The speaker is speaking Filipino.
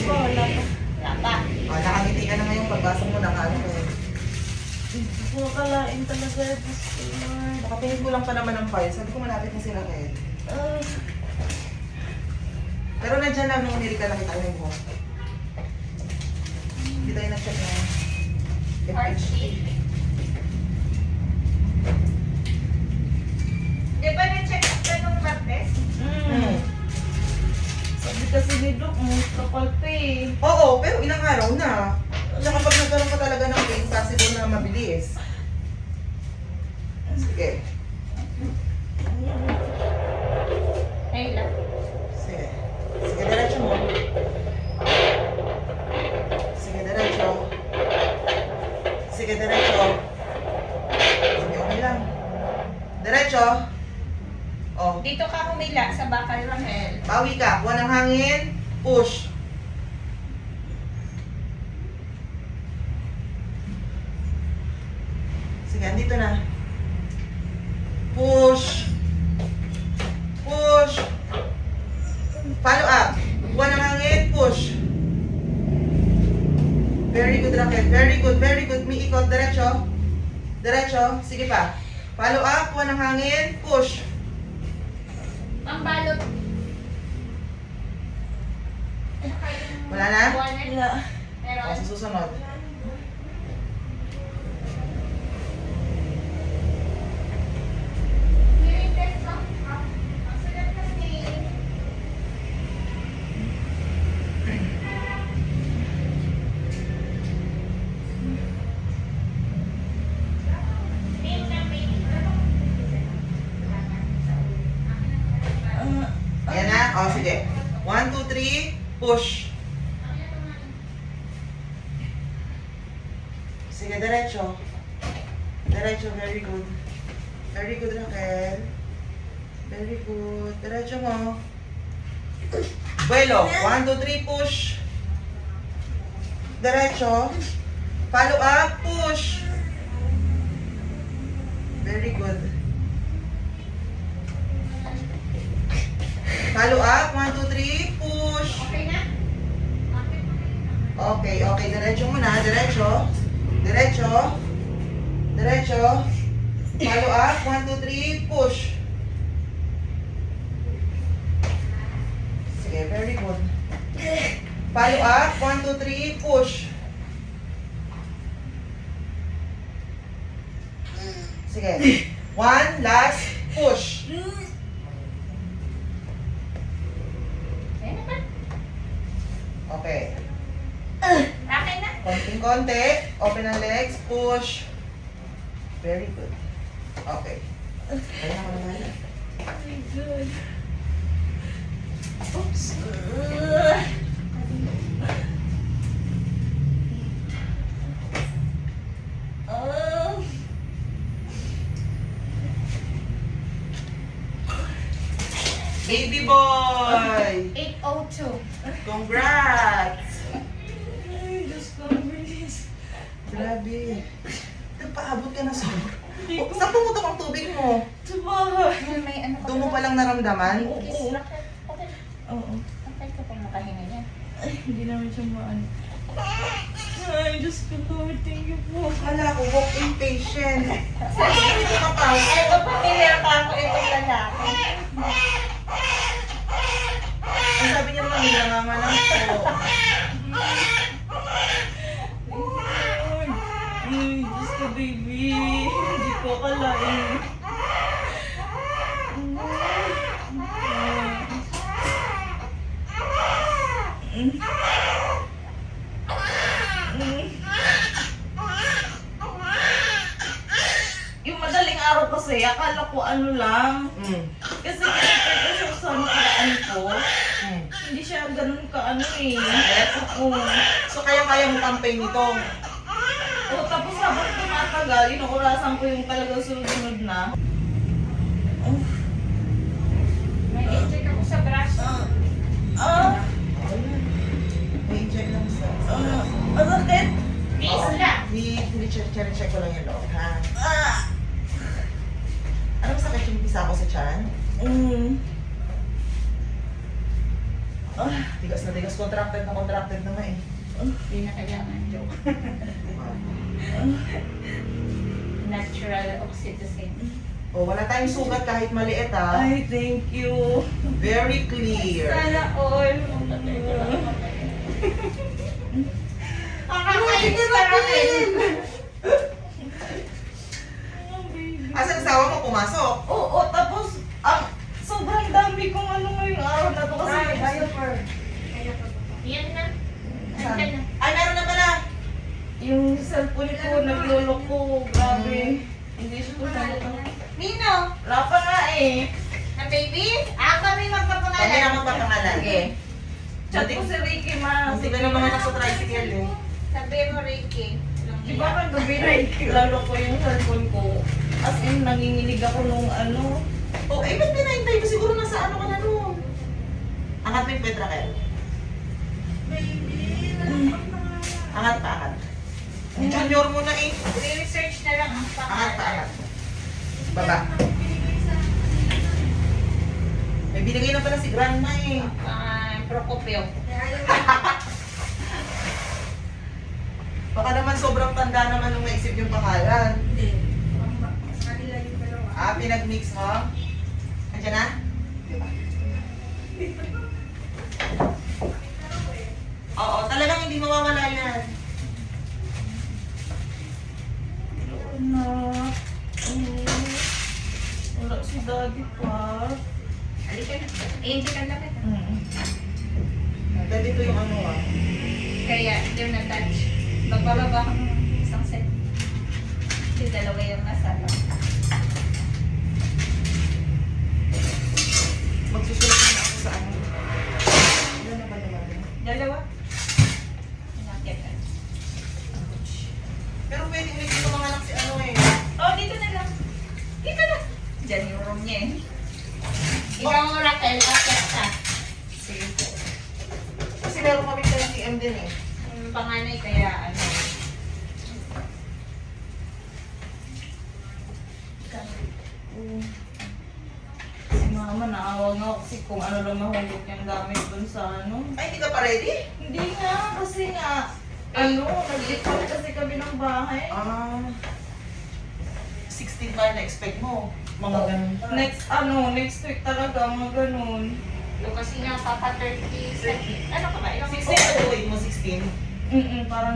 pa, wala pa. Wala pa. Nakangiti ka na ngayon pagbasa mo ng ano ko. Hindi ko akalain talaga. Gusto Lord. Nakatingin ko lang pa naman ng file. Sabi ko malapit na sila Ed. Ah, Pero nandiyan lang nung nilika nakita ko yung buhok. Hindi tayo na-check na. Heartbeat. Di ba na-check up ka nung Martes? Sabi kasi ni Doc, kapal pa eh. Oo, pero ilang araw na. Tsaka pag nagkaroon ka talaga ng pain, possible na mabilis. Sige. Ayun lang. Sige. Sige, diretso mo. Sige, diretso. Sige, diretso. Sige, okay lang. Diretso. Oh, Dito ka humila sa bakal, Rahel. bawi ka. Kuha ng hangin. Push. Sige, andito na. Push. Push. Follow up. Kuha ng hangin. Push. Very good, Raquel. Very good, very good. May ikot. Diretso. Diretso. Sige pa. Follow up. Kuha ng hangin. Push. Ang balot. Ano kayong Wala na? wallet? Wala. Meron? O, sa susunod. Hearing test mo? Ang sulat kasi. Name na may. Ayan na. O, sige. 1, 2, 3. Push. Sige, diretso. Diretso, very good. Very good, Raquel. Very good. Diretso mo. Buelo. 1, 2, 3, push. Diretso. Follow up, push. Very good. Follow up, 1, 2, 3, push. Okay na? Okay mo na yun. Okay, okay. Diretso mo na. Diretso. Diretso. Diretso. Follow up. 1, 2, 3. Push. Sige, very good. Follow up. 1, 2, 3. Push. Sige. 1, last. Push. Ayan na ba? Okay. Okay na? Konting-konti. Open ang legs. Push. Very good. Okay. Kaya ako naman. My God. Oops. Oh. Baby boy! 8:02. Congrats! Ay, Diyos ko, ang bilis. Grabe. Nagpaabot ka na sa... Oh, saan pumutok ang tubig mo? Sa bahay. May ano ka Doon mo ba? palang naramdaman? Kiss, Raquel. Okay. Oo. Okay ka pang makahinga niya. Ay, hindi naman siya maano. Ay, Diyos ko, Lord, thank you po. Kala ko, walk-in patient. Dito ka pa. Ito pa, pinirapa ako itong lalaki. Ang sabi niya naman, nilangangalang po. Thank you, Lord. Ay, Diyos ko, baby. Hindi ko akalain. Yung madaling araw kasi, akala ko ano lang. Kasi kinipay ko siya sa nakaraan ko. Hindi siya ganun ka ano eh. Yes? Oo. So, kaya-kaya mo campaign nito. O tapos habang tumatagal, inuurasan ko yung talagang sunod na. May check ako sa brush. May inject lang sa... Masakit? Kiss lang. Check ko lang yung loob, ha? Ano masakit yung pisa ko sa tiyan? Tigas na tigas. Contracted naman eh. Hindi na kailangan. Joke. Natural oxytocin. Oh, wala tayong sugat kahit maliit ha. Ay, thank you. Very clear. Sana all. Nakakainis ka rin. Asan asawa mo pumasok? Oo, tapos, sobrang dami kong ano ngayong araw na to kasi may diaper. Yan na. Saan? Andyan na. Ay, meron na pala. Yung cellphone ko, naglulok ko, grabe. Hindi siya ko Nino, Wala pa nga eh. na baby? Kami magpapangalan. Kami na magpapangalan. Sige. Chat ko si Ricky, ma. Hindi ka naman anak sa tricycle eh. Sabi mo, Ricky. Di ba kagabi lalo ko yung cellphone ko. As in, nanginginig ako nung ano. Oh, eh, ba't pinahintay mo? Siguro nasa ano ka na nun. Angat mo yung Petra kayo. Angat pa, angat. Junior mo na eh. Re-research na lang ang Angat pa, pangalan. angat. Baba. May binigay na pala si Grandma eh. Procopio. Baka naman sobrang tanda naman nung naisip yung pangalan. Pinag-mix mo? Andiyan na? Oo, talagang hindi mawawala yan. Na. Wala si daddy pa. Halika na. Angel ka lapit. Dahil ito yung ano ah. Kaya, hindi mo na-touch. Magbababa ka ng isang set. Kasi dalawa yung nasa lang. Magsusulat na ako sa ano. Ilan na ba naman? Dalawa. Inakit ka. Pero pwede ulit dito mga anak si ano eh. Oh, dito na lang. Dito na. Diyan yung room niya eh. Ikaw mo, Raquel, akit ka. Sige po. Kasi meron kami tayong CM din eh. Yung panganay kaya ano. Si mama, naawa nga ako kasi kung ano lang mahulog yung gamit dun sa ano. Ay, hindi ka pa ready? Hindi nga, kasi nga, nag-lipat kasi kami ng bahay. 16 ba na-expect mo? Mga ganun pa. Next week talaga, mga ganun. So, kasi nga, papa 30. Ano ka ba? Ilang 16 pa mo, 16? Parang